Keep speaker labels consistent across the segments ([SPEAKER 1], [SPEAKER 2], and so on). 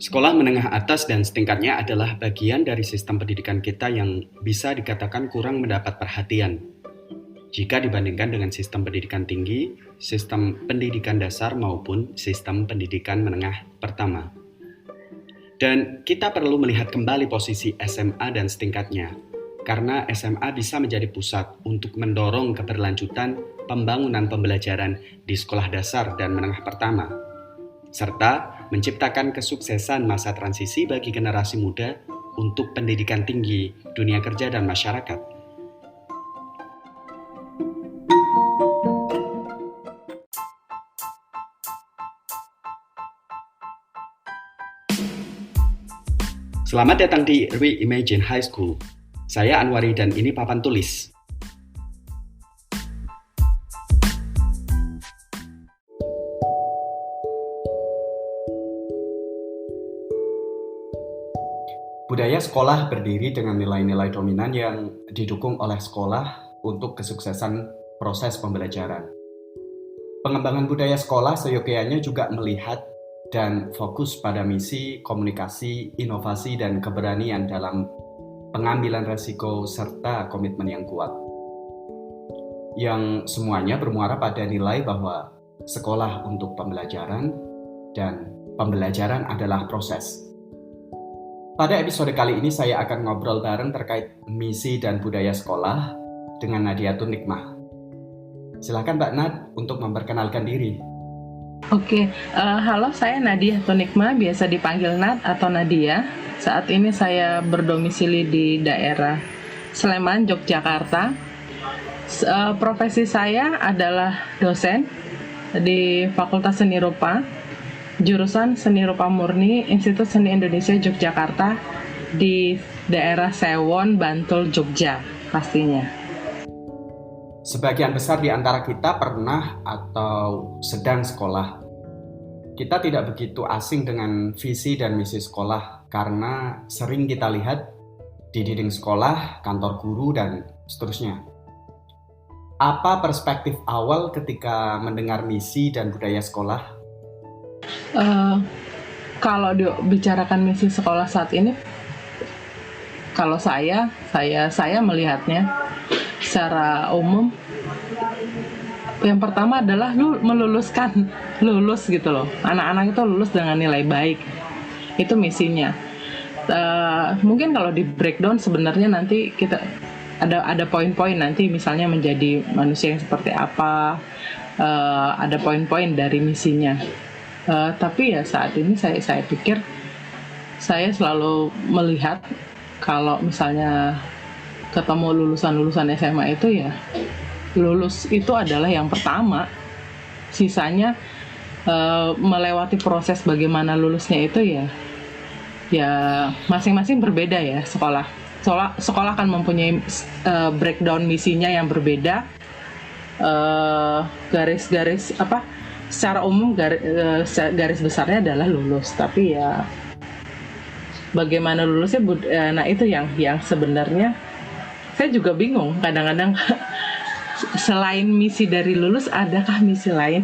[SPEAKER 1] Sekolah menengah atas dan setingkatnya adalah bagian dari sistem pendidikan kita yang bisa dikatakan kurang mendapat perhatian jika dibandingkan dengan sistem pendidikan tinggi, sistem pendidikan dasar maupun sistem pendidikan menengah pertama. Dan kita perlu melihat kembali posisi SMA dan setingkatnya, karena SMA bisa menjadi pusat untuk mendorong keberlanjutan pembangunan pembelajaran di sekolah dasar dan menengah pertama, serta menciptakan kesuksesan masa transisi bagi generasi muda untuk pendidikan tinggi, dunia kerja, dan masyarakat. Selamat datang di Reimagine High School. Saya Anwari dan ini papan tulis. Budaya sekolah berdiri dengan nilai-nilai dominan yang didukung oleh sekolah untuk kesuksesan proses pembelajaran. Pengembangan budaya sekolah seyogyanya juga melihat dan fokus pada misi, komunikasi, inovasi, dan keberanian dalam pengambilan resiko serta komitmen yang kuat. Yang semuanya bermuara pada nilai bahwa sekolah untuk pembelajaran dan pembelajaran adalah proses. Pada episode kali ini saya akan ngobrol bareng terkait misi dan budaya sekolah dengan Nadiatun Nikmah. Silakan Mbak Nad untuk memperkenalkan diri.
[SPEAKER 2] Oke, halo, saya Nadiatun Nikmah, biasa dipanggil Nat atau Nadia. Saat ini saya berdomisili di daerah Sleman, Yogyakarta. Profesi saya adalah dosen di Fakultas Seni Rupa, jurusan Seni Rupa Murni, Institut Seni Indonesia Yogyakarta di daerah Sewon, Bantul, Jogja pastinya.
[SPEAKER 1] Sebagian besar di antara kita pernah atau sedang sekolah. Kita tidak begitu asing dengan visi dan misi sekolah karena sering kita lihat di dinding sekolah, kantor guru, dan seterusnya. Apa perspektif awal ketika mendengar misi dan budaya sekolah?
[SPEAKER 2] Kalau dibicarakan misi sekolah saat ini, kalau saya melihatnya secara umum, yang pertama adalah lulus gitu loh. Anak-anak itu lulus dengan nilai baik. Itu misinya. Mungkin kalau di breakdown sebenarnya nanti kita ada poin-poin nanti, misalnya menjadi manusia yang seperti apa. Ada poin-poin dari misinya. Tapi ya saat ini saya pikir saya selalu melihat kalau misalnya ketemu lulusan SMA itu ya lulus itu adalah yang pertama. Sisanya melewati proses bagaimana lulusnya itu ya masing-masing berbeda ya sekolah. Sekolah akan mempunyai breakdown misinya yang berbeda. Garis-garis secara umum garis besarnya adalah lulus, tapi ya bagaimana lulusnya nah itu yang sebenarnya saya juga bingung kadang-kadang. Selain misi dari lulus, adakah misi lain?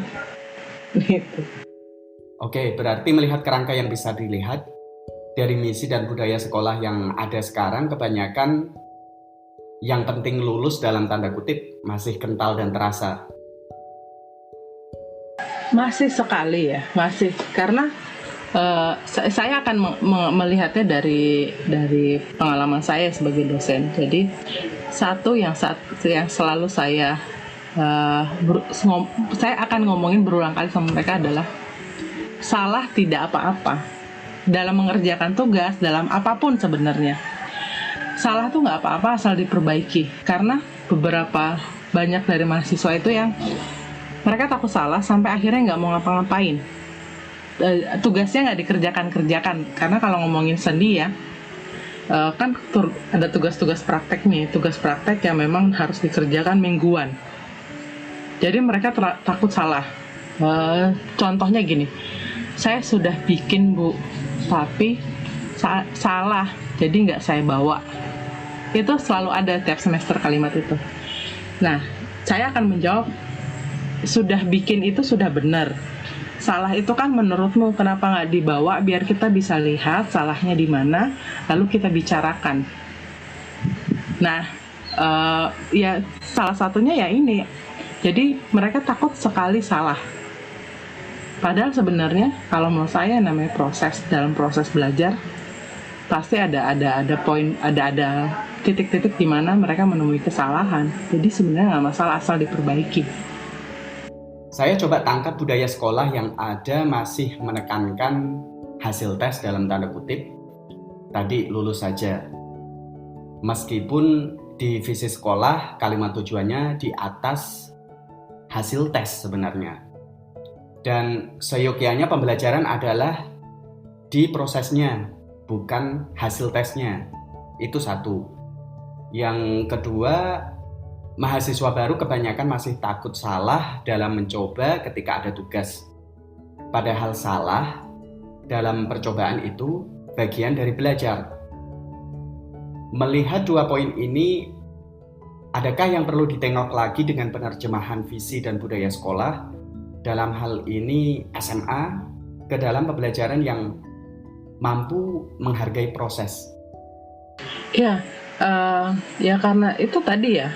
[SPEAKER 2] Gitu.
[SPEAKER 1] Oke, berarti melihat kerangka yang bisa dilihat dari misi dan budaya sekolah yang ada sekarang, kebanyakan yang penting lulus dalam tanda kutip masih kental dan terasa.
[SPEAKER 2] Masih sekali ya, masih. Karena saya akan melihatnya dari pengalaman saya sebagai dosen. Jadi satu yang selalu saya akan ngomongin berulang kali sama mereka adalah salah tidak apa-apa dalam mengerjakan tugas, dalam apapun sebenarnya. Salah tuh nggak apa-apa asal diperbaiki, karena beberapa banyak dari mahasiswa itu yang mereka takut salah sampai akhirnya nggak mau ngapa-ngapain. Tugasnya nggak dikerjakan karena kalau ngomongin seni ya kan ada tugas-tugas praktek nih, tugas praktek yang memang harus dikerjakan mingguan. Jadi mereka takut salah. Contohnya gini, saya sudah bikin Bu, tapi salah, jadi nggak saya bawa. Itu selalu ada tiap semester kalimat itu. Nah, saya akan menjawab, sudah bikin itu sudah benar. Salah itu kan menurutmu kenapa nggak dibawa biar kita bisa lihat salahnya di mana, lalu kita bicarakan. Nah, ya salah satunya ya ini. Jadi mereka takut sekali salah. Padahal sebenarnya kalau menurut saya namanya dalam proses belajar pasti ada poin, ada titik-titik di mana mereka menemui kesalahan. Jadi sebenarnya nggak masalah asal diperbaiki.
[SPEAKER 1] Saya coba tangkap budaya sekolah yang ada masih menekankan hasil tes dalam tanda kutip. Tadi lulus saja. Meskipun di visi sekolah kalimat tujuannya di atas hasil tes sebenarnya. Dan seyogyanya pembelajaran adalah di prosesnya, bukan hasil tesnya. Itu satu. Yang kedua, mahasiswa baru kebanyakan masih takut salah dalam mencoba ketika ada tugas. Padahal salah dalam percobaan itu bagian dari belajar. Melihat dua poin ini, adakah yang perlu ditengok lagi dengan penerjemahan visi dan budaya sekolah dalam hal ini SMA ke dalam pembelajaran yang mampu menghargai proses?
[SPEAKER 2] Ya, ya karena itu tadi ya.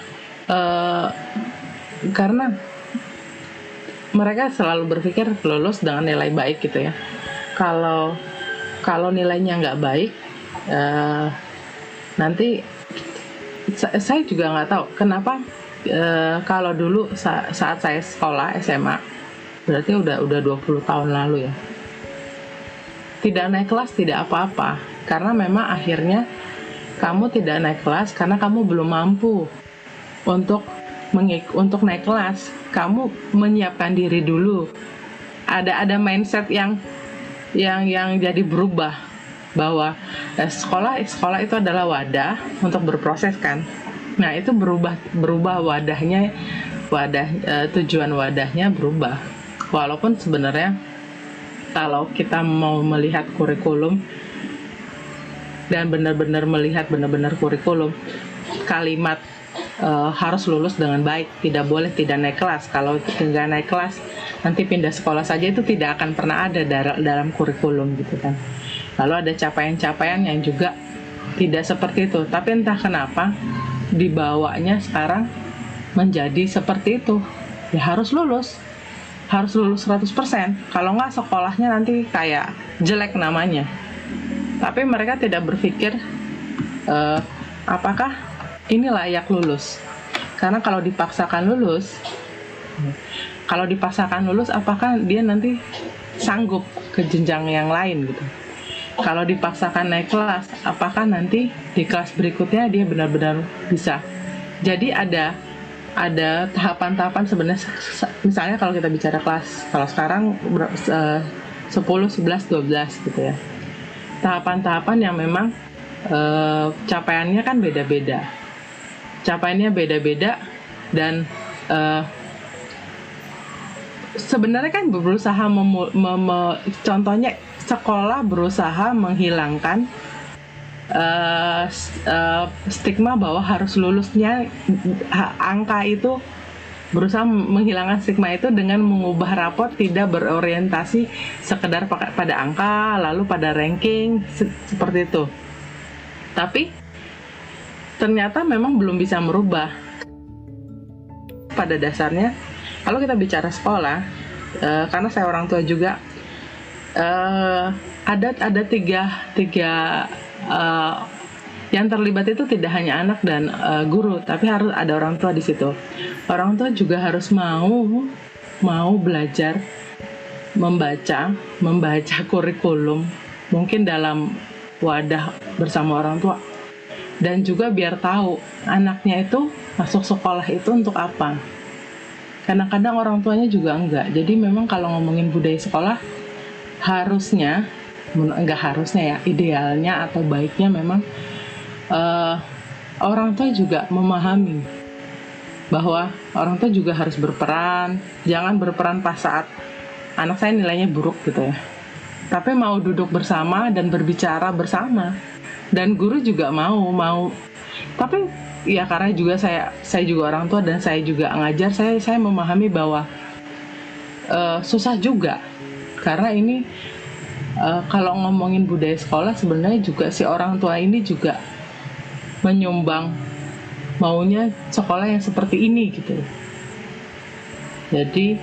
[SPEAKER 2] Karena mereka selalu berpikir lulus dengan nilai baik gitu ya. Kalau nilainya nggak baik, nanti saya juga nggak tahu kenapa. Kalau dulu saat saya sekolah SMA, berarti udah 20 tahun lalu ya, tidak naik kelas tidak apa-apa, karena memang akhirnya kamu tidak naik kelas karena kamu belum mampu untuk naik kelas. Kamu menyiapkan diri dulu. Ada mindset yang jadi berubah bahwa sekolah itu adalah wadah untuk berproses kan. Nah, itu berubah wadahnya, tujuan wadahnya berubah. Walaupun sebenarnya kalau kita mau melihat kurikulum dan benar-benar melihat kurikulum, kalimat harus lulus dengan baik, tidak boleh tidak naik kelas. Kalau tidak naik kelas, nanti pindah sekolah saja itu tidak akan pernah ada dalam kurikulum gitu kan. Lalu ada capaian-capaian yang juga tidak seperti itu. Tapi entah kenapa dibawanya sekarang menjadi seperti itu. Ya harus lulus 100%. Kalau nggak sekolahnya nanti kayak jelek namanya. Tapi mereka tidak berpikir apakah ini layak lulus. Karena kalau dipaksakan lulus, apakah dia nanti sanggup ke jenjang yang lain gitu. Kalau dipaksakan naik kelas, apakah nanti di kelas berikutnya dia benar-benar bisa. Jadi ada tahapan-tahapan sebenarnya. Misalnya kalau kita bicara kelas, kalau sekarang 10, 11, 12 gitu ya. Tahapan-tahapan yang memang capaiannya kan beda-beda. Dan sebenarnya kan berusaha contohnya sekolah berusaha menghilangkan stigma bahwa harus lulusnya angka itu, berusaha menghilangkan stigma itu dengan mengubah rapot tidak berorientasi sekedar pada angka lalu pada ranking seperti itu. Tapi ternyata memang belum bisa merubah. Pada dasarnya, kalau kita bicara sekolah, karena saya orang tua juga, ada tiga yang terlibat itu tidak hanya anak dan guru, tapi harus ada orang tua di situ. Orang tua juga harus mau belajar membaca kurikulum, mungkin dalam wadah bersama orang tua. Dan juga biar tahu anaknya itu masuk sekolah itu untuk apa. Kadang-kadang orang tuanya juga enggak. Jadi memang kalau ngomongin budaya sekolah, idealnya atau baiknya memang orang tua juga memahami bahwa orang tua juga harus berperan. Jangan berperan pas saat anak saya nilainya buruk gitu ya. Tapi mau duduk bersama dan berbicara bersama. Dan guru juga mau. Tapi ya karena juga saya juga orang tua dan saya juga ngajar, saya memahami bahwa susah juga karena ini kalau ngomongin budaya sekolah sebenarnya juga si orang tua ini juga menyumbang maunya sekolah yang seperti ini gitu. Jadi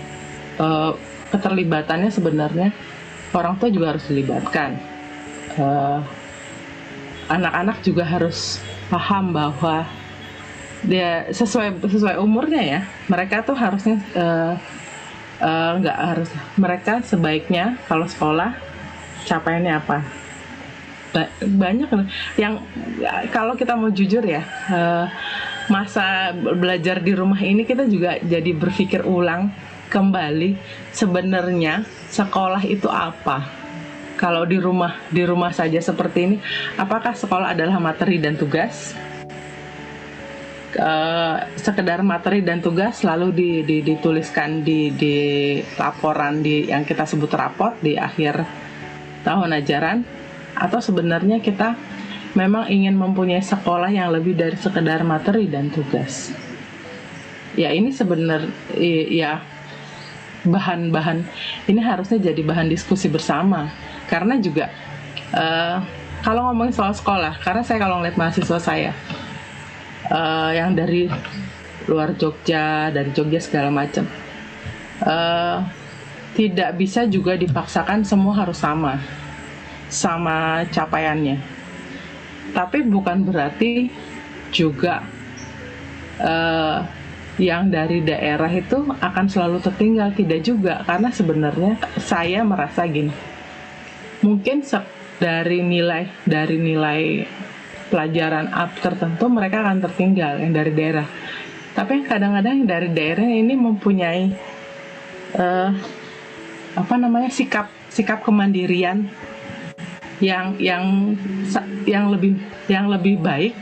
[SPEAKER 2] keterlibatannya sebenarnya orang tua juga harus dilibatkan. Anak-anak juga harus paham bahwa dia sesuai umurnya ya. Mereka tuh harusnya nggak harus, mereka sebaiknya kalau sekolah capaiannya apa. Banyak yang kalau kita mau jujur ya, masa belajar di rumah ini kita juga jadi berpikir ulang kembali sebenarnya sekolah itu apa. Kalau di rumah saja seperti ini, apakah sekolah adalah materi dan tugas? Sekedar materi dan tugas lalu dituliskan di laporan yang kita sebut raport di akhir tahun ajaran, atau sebenarnya kita memang ingin mempunyai sekolah yang lebih dari sekedar materi dan tugas. Ya ini sebenarnya ya bahan-bahan ini harusnya jadi bahan diskusi bersama, karena juga kalau ngomongin soal sekolah, karena saya kalau ngeliat mahasiswa saya yang dari luar Jogja, dari Jogja segala macam, tidak bisa juga dipaksakan semua harus sama capaiannya. Tapi bukan berarti juga yang dari daerah itu akan selalu tertinggal, tidak juga, karena sebenarnya saya merasa gini, mungkin dari nilai pelajaran tertentu mereka akan tertinggal yang dari daerah. Tapi kadang-kadang yang dari daerah ini mempunyai sikap kemandirian yang lebih baik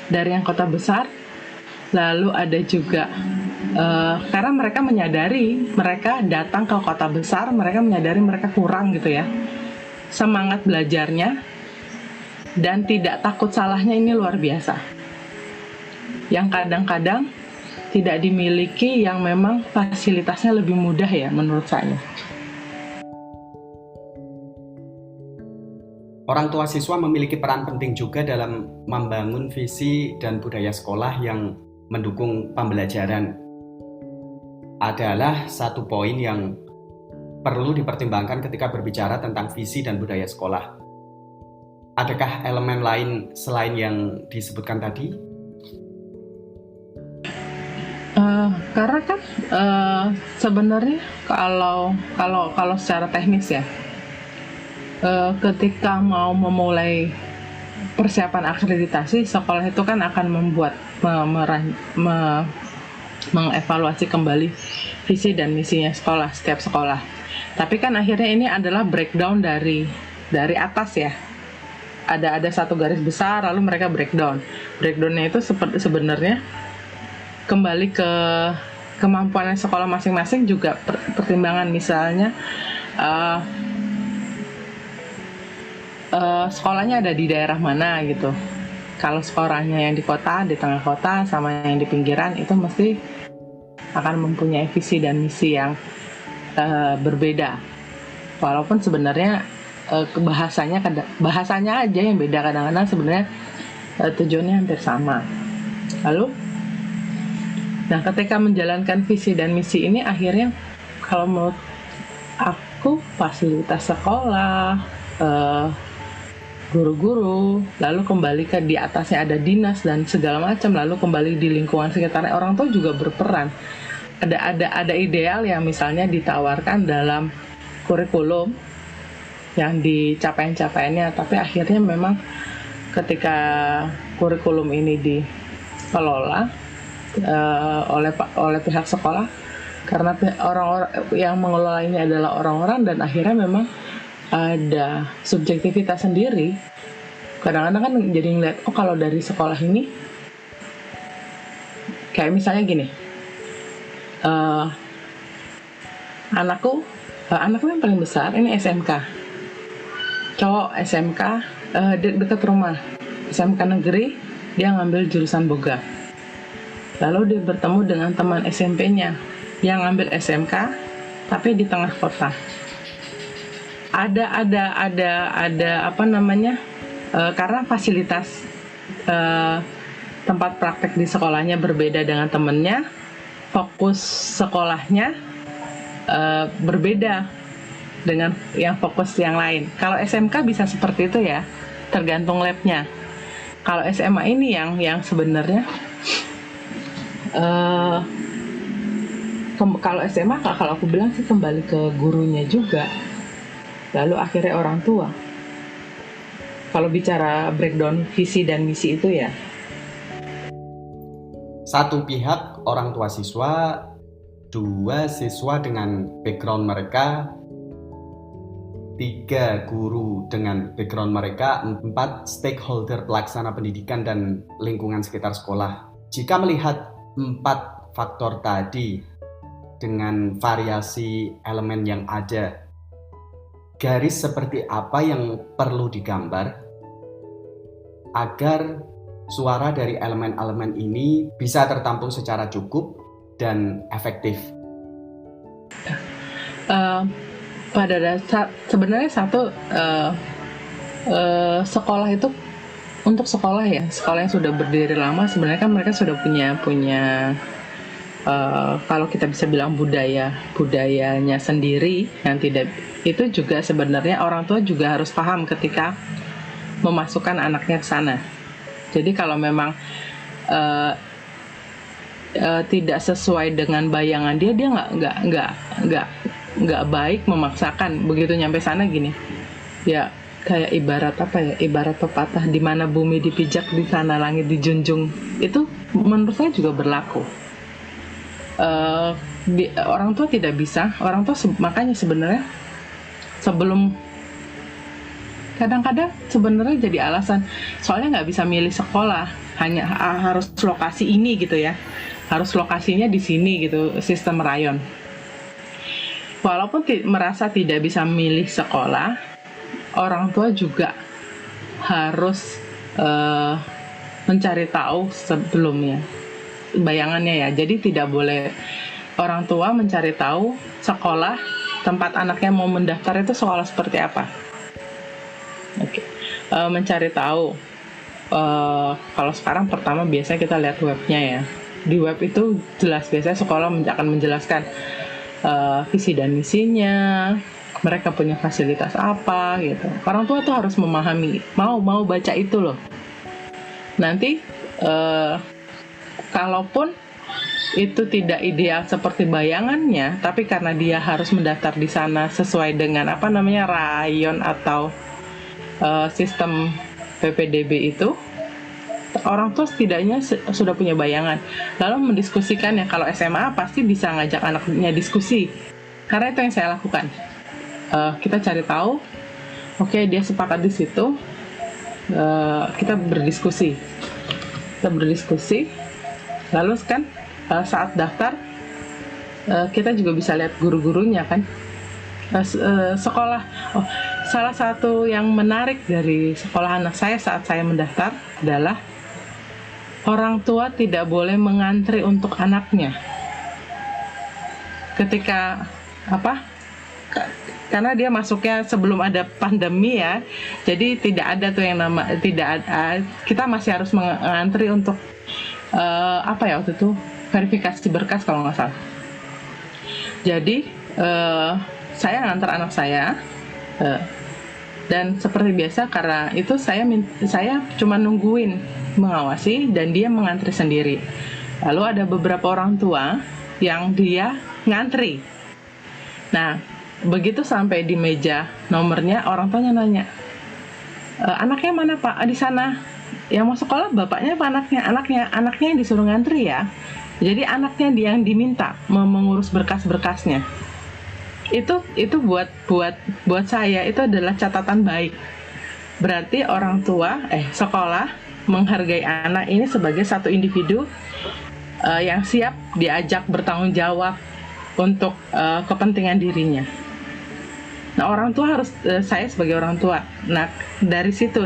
[SPEAKER 2] dari yang kota besar. Lalu ada juga karena mereka menyadari, mereka datang ke kota besar, mereka menyadari mereka kurang gitu ya semangat belajarnya, dan tidak takut salahnya ini luar biasa, yang kadang-kadang tidak dimiliki yang memang fasilitasnya lebih mudah ya menurut saya.
[SPEAKER 1] Orang tua siswa memiliki peran penting juga dalam membangun visi dan budaya sekolah yang mendukung pembelajaran. Adalah satu poin yang perlu dipertimbangkan ketika berbicara tentang visi dan budaya sekolah. Adakah elemen lain selain yang disebutkan tadi?
[SPEAKER 2] Karena kan sebenarnya kalau secara teknis ya, ketika mau memulai persiapan akreditasi, sekolah itu kan akan mengevaluasi kembali visi dan misinya setiap sekolah. Tapi kan akhirnya ini adalah breakdown dari atas ya. Ada satu garis besar, lalu mereka breakdown. Breakdownnya itu sebenarnya kembali ke kemampuan sekolah masing-masing, juga pertimbangan misalnya sekolahnya ada di daerah mana gitu. Kalau sekolahnya yang di kota, di tengah kota, sama yang di pinggiran, itu mesti akan mempunyai visi dan misi yang berbeda. Walaupun sebenarnya bahasanya aja yang beda, kadang-kadang sebenarnya tujuannya hampir sama. Lalu, nah ketika menjalankan visi dan misi ini, akhirnya kalau menurut aku fasilitas sekolah, guru-guru, lalu kembali ke di atasnya ada dinas dan segala macam, lalu kembali di lingkungan sekitarnya, orang tua juga berperan. Ada ideal yang misalnya ditawarkan dalam kurikulum yang dicapaiannya, tapi akhirnya memang ketika kurikulum ini dikelola oleh pihak sekolah, karena orang-orang yang mengelola ini adalah orang-orang, dan akhirnya memang ada subjektivitas sendiri. Kadang-kadang kan jadi ngeliat, oh kalau dari sekolah ini, kayak misalnya gini, anakku yang paling besar ini SMK, cowok SMK dekat rumah, SMK negeri, dia ngambil jurusan boga. Lalu dia bertemu dengan teman SMP-nya yang ngambil SMK tapi di tengah kota. Ada apa namanya? Karena fasilitas tempat praktek di sekolahnya berbeda dengan temennya, fokus sekolahnya berbeda dengan yang fokus yang lain. Kalau SMK bisa seperti itu ya, tergantung labnya. Kalau SMA ini yang sebenarnya kalau SMA kalau aku bilang sih kembali ke gurunya juga, lalu akhirnya orang tua. Kalau bicara breakdown visi dan misi itu ya,
[SPEAKER 1] satu pihak orang tua siswa, dua siswa dengan background mereka, tiga guru dengan background mereka, empat stakeholder pelaksana pendidikan dan lingkungan sekitar sekolah. Jika melihat empat faktor tadi dengan variasi elemen yang ada, garis seperti apa yang perlu digambar agar suara dari elemen-elemen ini bisa tertampung secara cukup dan efektif?
[SPEAKER 2] Pada dasar sebenarnya satu sekolah itu untuk sekolah ya, sekolah yang sudah berdiri lama sebenarnya kan mereka sudah punya kalau kita bisa bilang budayanya sendiri yang tidak, itu juga sebenarnya orang tua juga harus paham ketika memasukkan anaknya ke sana. Jadi kalau memang tidak sesuai dengan bayangan dia nggak baik memaksakan. Begitu nyampe sana gini ya, kayak ibarat pepatah, di mana bumi dipijak di sana langit dijunjung. Itu menurut saya juga berlaku. Orang tua tidak bisa, orang tua makanya sebenarnya sebelum kadang-kadang sebenarnya jadi alasan, soalnya nggak bisa milih sekolah, hanya harus lokasi ini gitu ya, harus lokasinya di sini gitu, sistem rayon. Walaupun merasa tidak bisa milih sekolah, orang tua juga harus mencari tahu sebelumnya bayangannya ya. Jadi tidak boleh orang tua mencari tahu sekolah tempat anaknya mau mendaftar itu sekolah seperti apa. Oke. Mencari tahu. Kalau sekarang pertama biasanya kita lihat webnya ya. Di web itu jelas, biasanya sekolah akan menjelaskan visi dan misinya, mereka punya fasilitas apa gitu. Orang tua tuh harus memahami, mau baca itu loh. Nanti kalaupun itu tidak ideal seperti bayangannya, tapi karena dia harus mendaftar di sana sesuai dengan rayon atau sistem PPDB itu, orang tua setidaknya sudah punya bayangan, lalu mendiskusikan ya. Kalau SMA pasti bisa ngajak anaknya diskusi, karena itu yang saya lakukan. Kita cari tahu, oke, dia sepakat di situ, kita berdiskusi, lalu kan saat daftar kita juga bisa lihat guru-gurunya kan, sekolah. Salah satu yang menarik dari sekolah anak saya saat saya mendaftar adalah orang tua tidak boleh mengantri untuk anaknya. Ketika karena dia masuknya sebelum ada pandemi ya, jadi tidak ada tuh yang kita masih harus mengantri untuk waktu itu verifikasi berkas kalau nggak salah. Jadi saya ngantar anak saya, dan seperti biasa karena itu saya cuma nungguin, mengawasi, dan dia mengantri sendiri. Lalu ada beberapa orang tua yang dia ngantri. Nah, begitu sampai di meja nomornya, orang tuanya nanya, anaknya mana Pak? Di sana. Yang mau sekolah bapaknya apa anaknya? Anaknya yang disuruh ngantri ya. Jadi anaknya yang diminta mengurus berkas-berkasnya. Itu buat saya itu adalah catatan baik. Berarti orang tua sekolah menghargai anak ini sebagai satu individu yang siap diajak bertanggung jawab untuk kepentingan dirinya. Nah, orang tua harus, saya sebagai orang tua. Nah, dari situ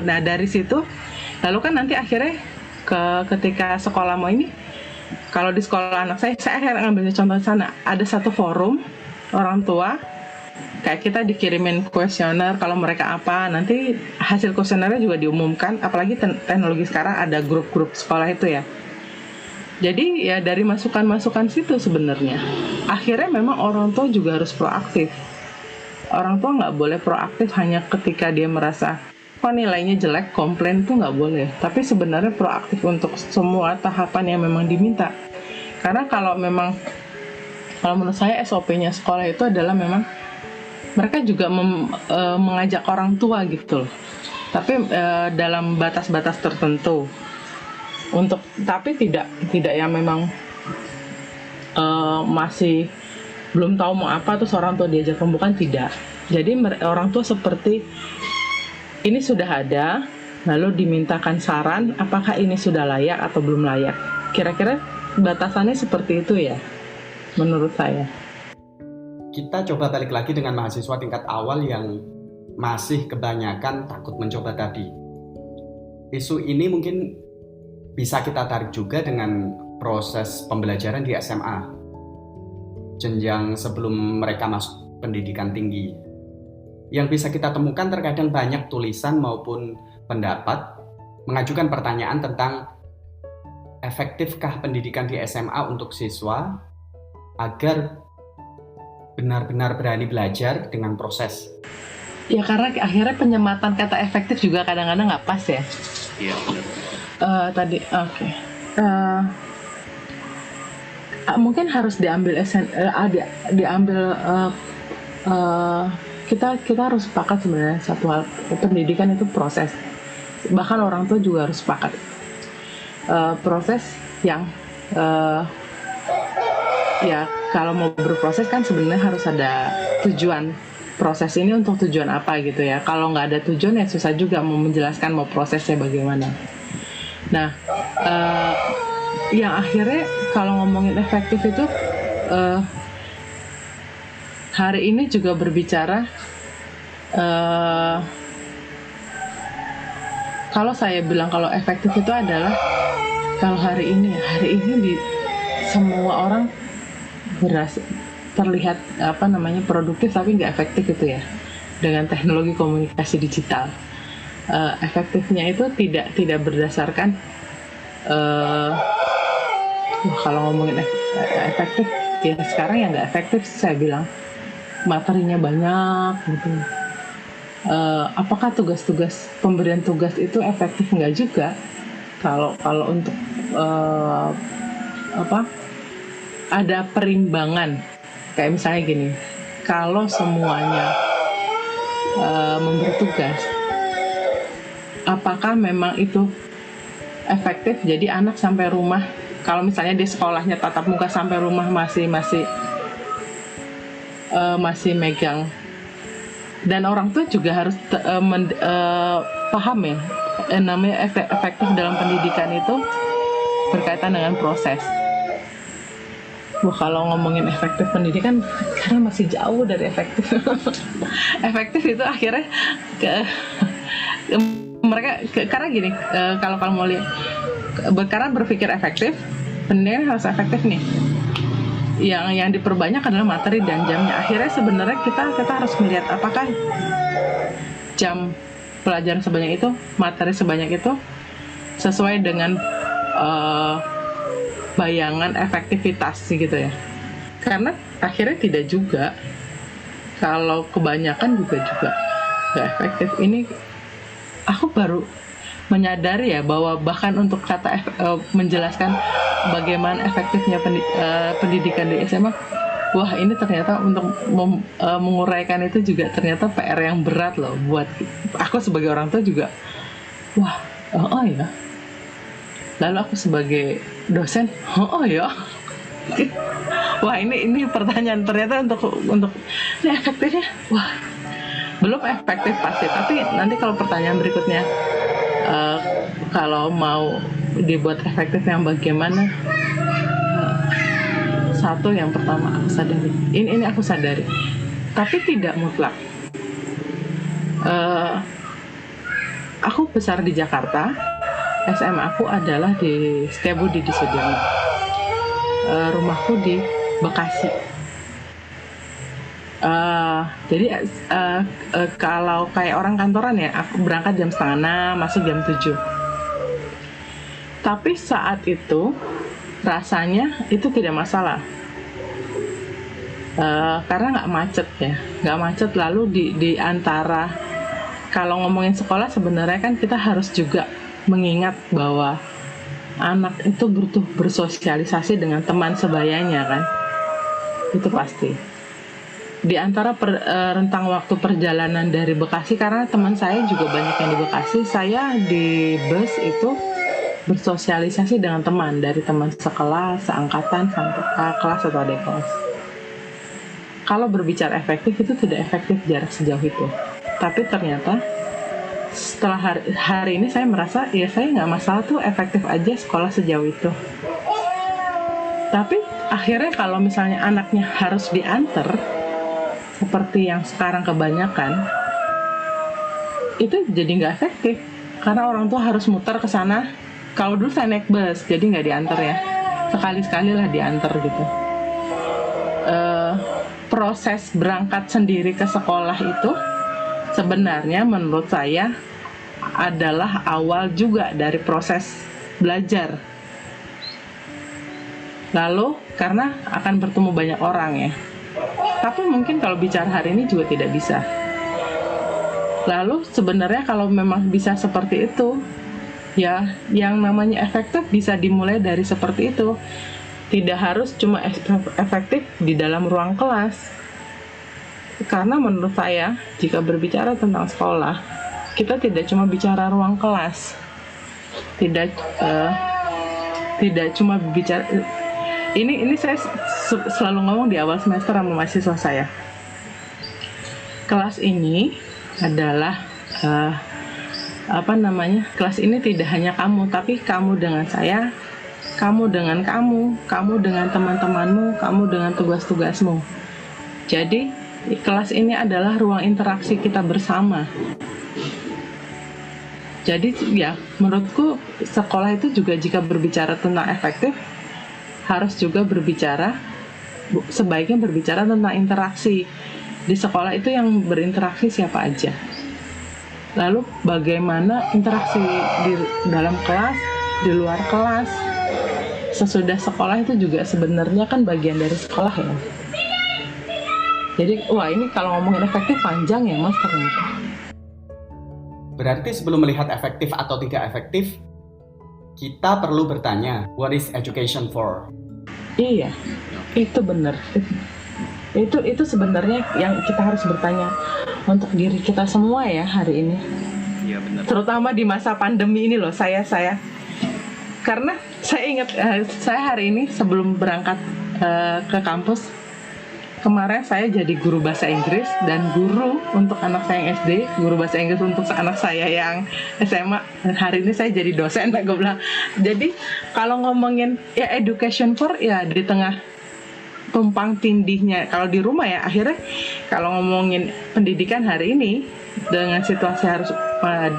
[SPEAKER 2] lalu kan nanti akhirnya ketika sekolah mau ini, kalau di sekolah anak saya akan ngambilnya contoh sana, ada satu forum orang tua, kayak kita dikirimin kuesioner kalau mereka apa, nanti hasil kuesionernya juga diumumkan. Apalagi teknologi sekarang ada grup-grup sekolah itu ya. Jadi ya dari masukan-masukan situ sebenarnya. Akhirnya memang orang tua juga harus proaktif. Orang tua nggak boleh proaktif hanya ketika dia merasa kok nilainya jelek, komplain tuh nggak boleh. Tapi sebenarnya proaktif untuk semua tahapan yang memang diminta. Karena kalau menurut saya SOP-nya sekolah itu adalah memang mereka juga mengajak orang tua gitu loh. Tapi dalam batas-batas tertentu. Tapi tidak yang memang masih belum tahu mau apa terus orang tua diajak pembukaan, tidak. Jadi orang tua seperti ini sudah ada, lalu dimintakan saran apakah ini sudah layak atau belum layak. Kira-kira batasannya seperti itu ya, menurut saya.
[SPEAKER 1] Kita coba balik lagi dengan mahasiswa tingkat awal yang masih kebanyakan takut mencoba tadi. Isu ini mungkin bisa kita tarik juga dengan proses pembelajaran di SMA, jenjang sebelum mereka masuk pendidikan tinggi. Yang bisa kita temukan terkadang banyak tulisan maupun pendapat mengajukan pertanyaan tentang efektifkah pendidikan di SMA untuk siswa agar benar-benar berani belajar dengan proses.
[SPEAKER 2] Ya karena akhirnya penyematan kata efektif juga kadang-kadang nggak pas ya.
[SPEAKER 1] Iya benar.
[SPEAKER 2] Mungkin harus diambil kita harus sepakat sebenarnya satu hal, pendidikan itu proses. Bahkan orang tua juga harus sepakat proses yang ya kalau mau berproses kan sebenarnya harus ada tujuan. Proses ini untuk tujuan apa gitu ya. Kalau nggak ada tujuan ya susah juga mau menjelaskan mau prosesnya bagaimana. Nah, yang akhirnya kalau ngomongin efektif itu hari ini juga berbicara kalau saya bilang kalau efektif itu adalah kalau hari ini di semua orang terlihat produktif tapi nggak efektif itu ya dengan teknologi komunikasi digital. Efektifnya itu tidak berdasarkan kalau ngomongin efektif ya sekarang yang nggak efektif saya bilang materinya banyak gitu. Apakah tugas-tugas pemberian tugas itu efektif nggak juga kalau untuk ada perimbangan kayak misalnya gini, kalau semuanya memberi tugas, apakah memang itu efektif? Jadi anak sampai rumah, kalau misalnya di sekolahnya tatap muka sampai rumah masih megang, dan orang tua juga harus paham ya, namanya efektif dalam pendidikan itu berkaitan dengan proses. Wah, kalau ngomongin efektif pendidikan karena masih jauh dari efektif. Efektif itu akhirnya karena gini, kalau mau lihat, karena berpikir efektif, pendidikan harus efektif nih. Yang diperbanyak adalah materi dan jamnya. Akhirnya sebenarnya kita harus melihat apakah jam pelajaran sebanyak itu, materi sebanyak itu sesuai dengan bayangan efektivitas gitu ya. Karena akhirnya tidak juga. Kalau kebanyakan juga nggak efektif. Ini aku baru menyadari ya bahwa bahkan untuk kata menjelaskan bagaimana efektifnya pendidikan di SMA, wah ini ternyata untuk menguraikan itu juga ternyata PR yang berat loh buat aku sebagai orang tua juga. Wah, oh ya. Lalu aku sebagai dosen, oh ya. Wah ini pertanyaan ternyata untuk ini efektifnya, wah belum efektif pasti. Tapi nanti kalau pertanyaan berikutnya, kalau mau dibuat efektif yang bagaimana, satu yang pertama aku sadari, ini aku sadari, tapi tidak mutlak. Aku besar di Jakarta. SMA aku adalah di Setiabudi di Sudirman. Rumahku di Bekasi. Jadi kalau kayak orang kantoran ya, aku berangkat jam 5:30, masuk jam 7. Tapi saat itu rasanya itu tidak masalah. Karena nggak macet ya, nggak macet. Lalu di antara, kalau ngomongin sekolah sebenarnya kan kita harus juga mengingat bahwa anak itu butuh bersosialisasi dengan teman sebayanya kan, itu pasti. Di antara rentang waktu perjalanan dari Bekasi, karena teman saya juga banyak yang di Bekasi, saya di bus itu bersosialisasi dengan teman, dari teman sekelas, seangkatan, sampai kelas atau adik kelas. Kalau berbicara efektif, itu tidak efektif jarak sejauh itu. Tapi ternyata setelah hari ini saya merasa ya saya nggak masalah tuh, efektif aja sekolah sejauh itu. Tapi akhirnya kalau misalnya anaknya harus diantar seperti yang sekarang kebanyakan, itu jadi nggak efektif karena orang tua harus muter ke sana. Kalau dulu saya naik bus, jadi nggak diantar ya, sekali-sekali lah diantar gitu. Proses berangkat sendiri ke sekolah itu sebenarnya menurut saya adalah awal juga dari proses belajar. Lalu karena akan bertemu banyak orang ya, tapi mungkin kalau bicara hari ini juga tidak bisa. Lalu sebenarnya kalau memang bisa seperti itu, ya yang namanya efektif bisa dimulai dari seperti itu. Tidak harus cuma efektif di dalam ruang kelas. Karena menurut saya, jika berbicara tentang sekolah, kita tidak cuma bicara ruang kelas. Tidak cuma bicara. Ini saya selalu ngomong di awal semester sama mahasiswa saya. Kelas ini adalah kelas ini tidak hanya kamu, tapi kamu dengan saya, kamu dengan kamu dengan teman-temanmu, kamu dengan tugas-tugasmu. Jadi kelas ini adalah ruang interaksi kita bersama. Jadi ya menurutku sekolah itu juga jika berbicara tentang efektif, harus juga sebaiknya berbicara tentang interaksi. Di sekolah itu yang berinteraksi siapa aja. Lalu bagaimana interaksi di dalam kelas, di luar kelas, sesudah sekolah itu juga sebenarnya kan bagian dari sekolah ya. Jadi ini kalau ngomongin efektif panjang ya Mas ternyata.
[SPEAKER 1] Berarti sebelum melihat efektif atau tidak efektif, kita perlu bertanya, what is education for?
[SPEAKER 2] Iya, itu benar. Itu sebenarnya yang kita harus bertanya untuk diri kita semua ya hari ini.
[SPEAKER 1] Iya benar.
[SPEAKER 2] Terutama di masa pandemi ini loh, saya karena saya ingat saya hari ini sebelum berangkat ke kampus kemarin, saya jadi guru bahasa Inggris dan guru untuk anak saya yang SD, guru bahasa Inggris untuk anak saya yang SMA, dan hari ini saya jadi dosen. Gue bilang, jadi kalau ngomongin ya education for ya di tengah tumpang tindihnya, kalau di rumah ya akhirnya kalau ngomongin pendidikan hari ini dengan situasi harus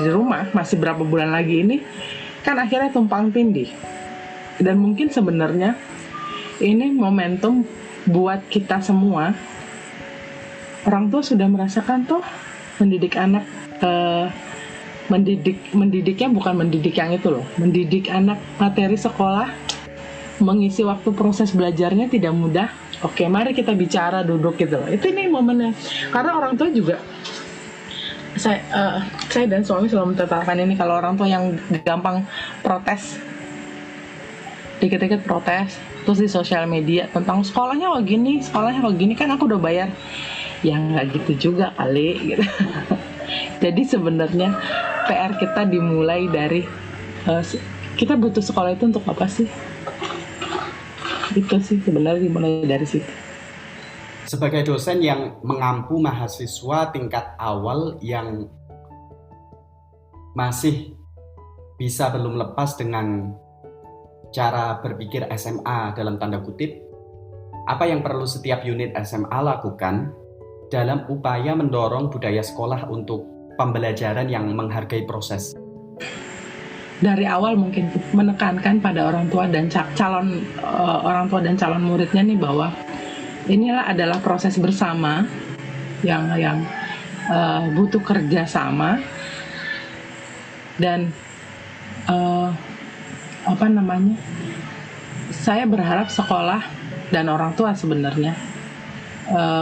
[SPEAKER 2] di rumah masih berapa bulan lagi ini kan akhirnya tumpang tindih. Dan mungkin sebenarnya ini momentum buat kita semua. Orang tua sudah merasakan tuh mendidik anak, mendidiknya bukan mendidik yang itu loh, mendidik anak materi sekolah, mengisi waktu proses belajarnya tidak mudah. Oke, mari kita bicara, duduk gitu loh. Itu ini momennya. Karena orang tua juga, saya dan suami selalu menetapkan ini, kalau orang tua yang gampang protes, dikit-dikit protes, terus di sosial media tentang sekolahnya kok gini, kan aku udah bayar. Ya nggak gitu juga kali gitu. Jadi sebenarnya PR kita dimulai dari kita butuh sekolah itu untuk apa sih? Itu sih sebenarnya dimulai dari situ.
[SPEAKER 1] Sebagai dosen yang mengampu mahasiswa tingkat awal yang masih bisa belum lepas dengan cara berpikir SMA dalam tanda kutip, apa yang perlu setiap unit SMA lakukan dalam upaya mendorong budaya sekolah untuk pembelajaran yang menghargai proses?
[SPEAKER 2] Dari awal mungkin menekankan pada orang tua dan calon muridnya nih bahwa inilah adalah proses bersama butuh kerjasama dan saya berharap sekolah dan orang tua sebenarnya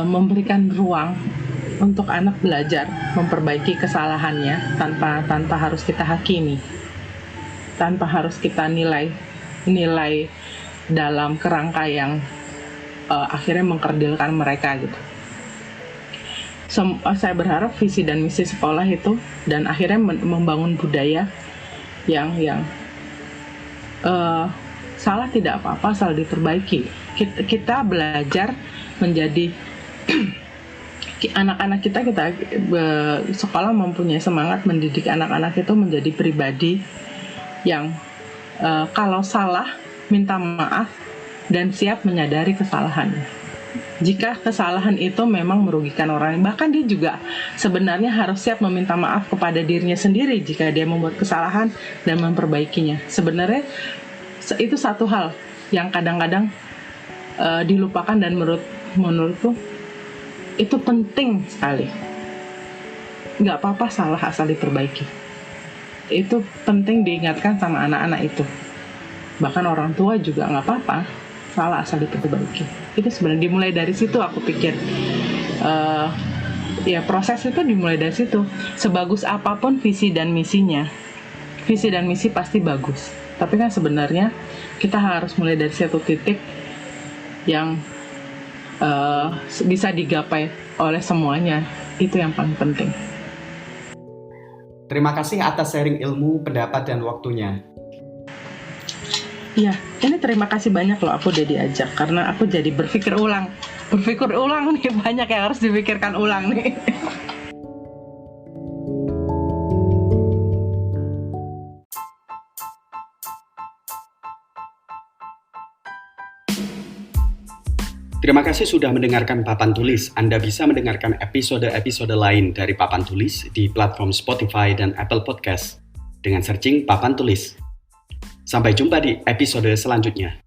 [SPEAKER 2] memberikan ruang untuk anak belajar memperbaiki kesalahannya tanpa harus kita hakimi, tanpa harus kita nilai dalam kerangka yang akhirnya mengkerdilkan mereka gitu. Saya berharap visi dan misi sekolah itu dan akhirnya membangun budaya yang salah tidak apa-apa, asal diperbaiki. Kita belajar menjadi anak-anak kita sekolah mempunyai semangat mendidik anak-anak itu menjadi pribadi yang kalau salah minta maaf dan siap menyadari kesalahannya. Jika kesalahan itu memang merugikan orang lain, bahkan dia juga sebenarnya harus siap meminta maaf kepada dirinya sendiri jika dia membuat kesalahan dan memperbaikinya. Sebenarnya itu satu hal yang kadang-kadang dilupakan dan menurutku itu penting sekali. Nggak apa-apa salah asal diperbaiki. Itu penting diingatkan sama anak-anak itu. Bahkan orang tua juga nggak apa-apa salah asal diperbaiki. Itu sebenarnya dimulai dari situ, aku pikir. Proses itu dimulai dari situ. Sebagus apapun visi dan misinya, visi dan misi pasti bagus. Tapi kan sebenarnya kita harus mulai dari satu titik yang bisa digapai oleh semuanya. Itu yang paling penting.
[SPEAKER 1] Terima kasih atas sharing ilmu, pendapat, dan waktunya.
[SPEAKER 2] Ya, ini terima kasih banyak loh aku udah diajak. Karena aku jadi berpikir ulang nih, banyak yang harus dipikirkan ulang nih.
[SPEAKER 1] Terima kasih sudah mendengarkan Papan Tulis. Anda bisa mendengarkan episode-episode lain dari Papan Tulis di platform Spotify dan Apple Podcast dengan searching Papan Tulis. Sampai jumpa di episode selanjutnya.